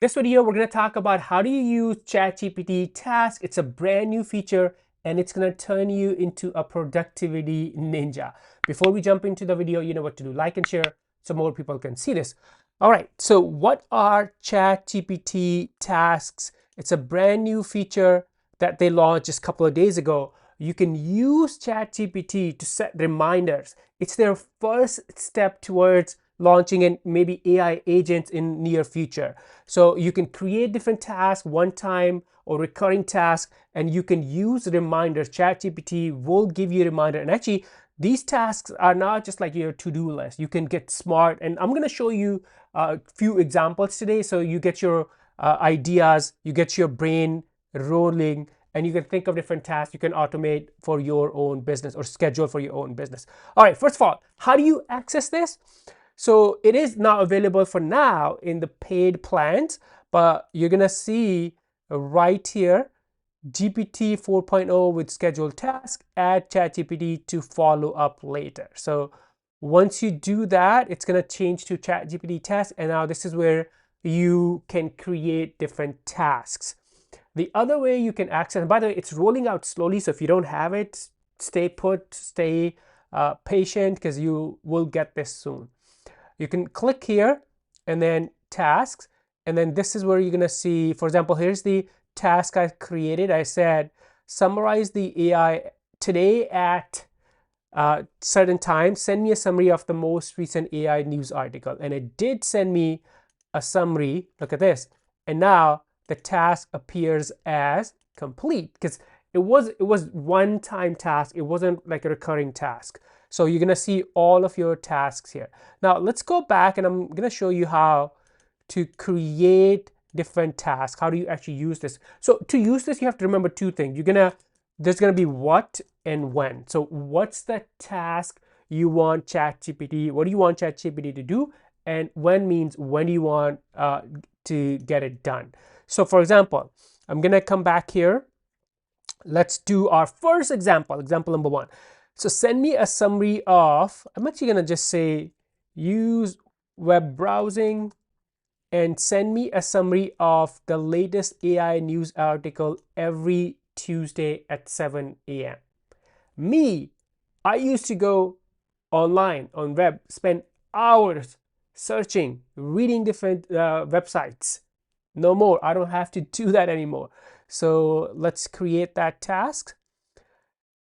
This video, we're going to talk about how do you use ChatGPT Tasks. It's a brand new feature and it's going to turn you into a productivity ninja. Before we jump into the video, you know what to do. Like and share so more people can see this. All right, so what are ChatGPT Tasks? It's a brand new feature that they launched just a couple of days ago. You can use ChatGPT to set reminders. It's their first step towards launching in maybe AI agents in near future. So you can create different tasks, one time or recurring tasks, and you can use reminders. ChatGPT will give you a reminder. And actually, these tasks are not just like your to-do list. You can get smart. And I'm going to show you a few examples today. So you get your ideas, you get your brain rolling, and you can think of different tasks you can automate for your own business or schedule for your own business. All right, first of all, how do you access this? So it is not available for now in the paid plans, but you're gonna see right here, GPT 4.0 with scheduled task, add ChatGPT to follow up later. So once you do that, it's gonna change to ChatGPT Tasks, and now this is where you can create different tasks. The other way you can access, and by the way, it's rolling out slowly, so if you don't have it, stay put, stay patient, because you will get this soon. You can click here and then tasks, and then this is where you're gonna see, for example, here's the task I created. I said summarize the AI today at certain time, send me a summary of the most recent AI news article, and it did send me a summary. Look at this, and now the task appears as complete because it was one-time task. It wasn't like a recurring task. So you're gonna see all of your tasks here. Now let's go back and I'm gonna show you how to create different tasks. How do you actually use this? So to use this, you have to remember two things. There's gonna be what and when. So what's the task you want ChatGPT? What do you want ChatGPT to do? And when means when do you want to get it done? So for example, I'm gonna come back here. Let's do our first example, example number one. So send me a summary of, I'm actually gonna just say use web browsing and send me a summary of the latest AI news article every Tuesday at 7 a.m. Me, I used to go online on web, spend hours searching, reading different websites. No more, I don't have to do that anymore. So let's create that task.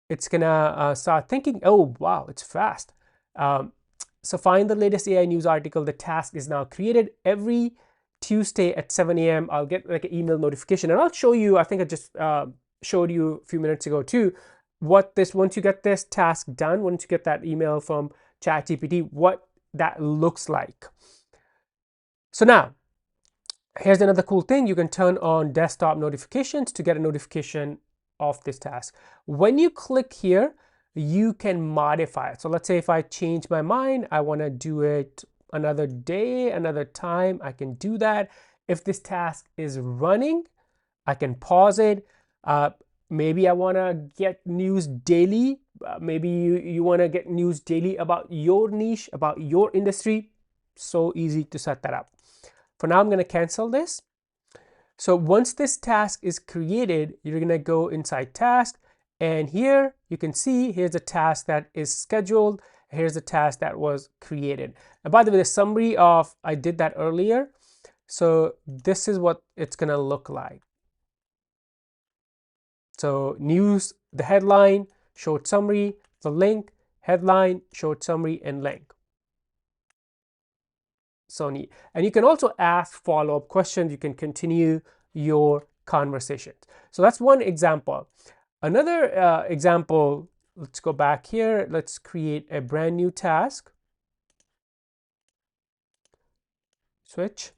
It's gonna start thinking, oh wow, it's fast. So find the latest AI news article. The task is now created every Tuesday at 7 a.m. I'll get like an email notification, and I'll show you, I think I just showed you a few minutes ago too, once you get this task done, once you get that email from ChatGPT, what that looks like. So now, here's another cool thing. You can turn on desktop notifications to get a notification of this task. When you click here, you can modify it. So let's say if I change my mind, I want to do it another day, another time, I can do that. If this task is running, I can pause it. Maybe I want to get news daily. Maybe you want to get news daily about your niche, about your industry. So easy to set that up. For now, I'm going to cancel this. So once this task is created, you're going to go inside task, and here you can see here's a task that is scheduled. Here's a task that was created. And by the way, the summary of I did that earlier. So this is what it's going to look like. So news, the headline, short summary, the link, headline, short summary, and link. So neat. And you can also ask follow-up questions. You can continue your conversation. So that's one example. Another example, let's go back here. Let's create a brand new task. Switch.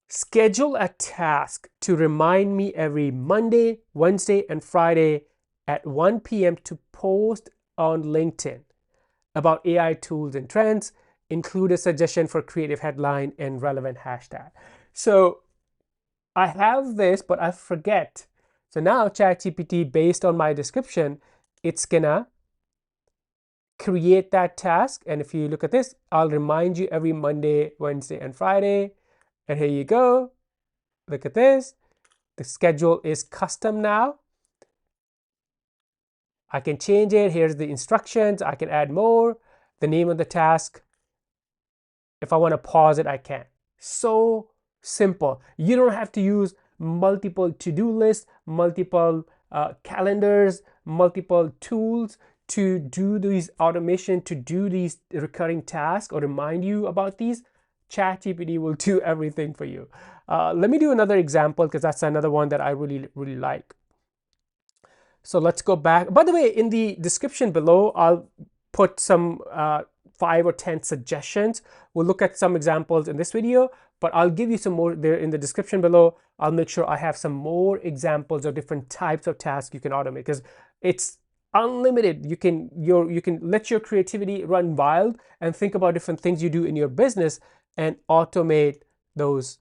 Schedule a task to remind me every Monday, Wednesday, and Friday at 1 p.m. to post on LinkedIn about AI tools and trends. Include a suggestion for creative headline and relevant hashtag. So I have this, but I forget. So now ChatGPT, based on my description, it's gonna create that task. And if you look at this, I'll remind you every Monday, Wednesday, and Friday And here you go. Look at this. The schedule is custom now. I can change it. Here's the instructions. I can add more. The name of the task. If I want to pause it, I can. So simple. You don't have to use multiple to-do lists, multiple calendars, multiple tools to do these automation, to do these recurring tasks or remind you about these. ChatGPT will do everything for you. Let me do another example because that's another one that I really like. So let's go back. By the way, in the description below, I'll put some 5 or 10 suggestions. We'll look at some examples in this video, but I'll give you some more there in the description below. I'll make sure I have some more examples of different types of tasks you can automate because it's unlimited. You can let your creativity run wild and think about different things you do in your business and automate those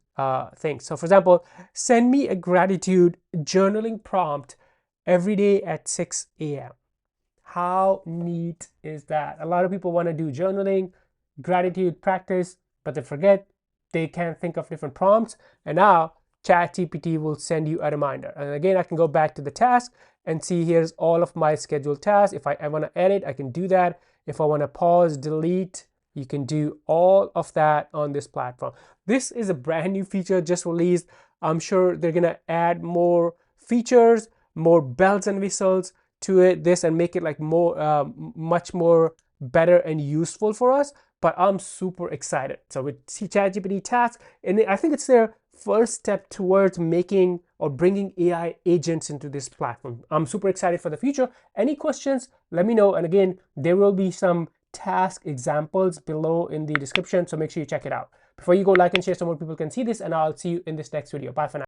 things. So for example, send me a gratitude journaling prompt every day at 6 a.m. How neat is that? A lot of people want to do journaling, gratitude practice, but they forget, they can't think of different prompts. And now ChatGPT will send you a reminder. And again, I can go back to the task and see here's all of my scheduled tasks. If I want to edit, I can do that. If I want to pause, delete, you can do all of that on this platform. This is a brand new feature just released. I'm sure they're going to add more features, more bells and whistles to it, and make it like more much more better and useful for us. But I'm super excited. So with ChatGPT Tasks, and I think it's their first step towards making or bringing AI agents into this platform. I'm super excited for the future. Any questions, let me know. And again, there will be some task examples below in the description, so make sure you check it out. Before you go, like and share so more people can see this, and I'll see you in this next video. Bye for now.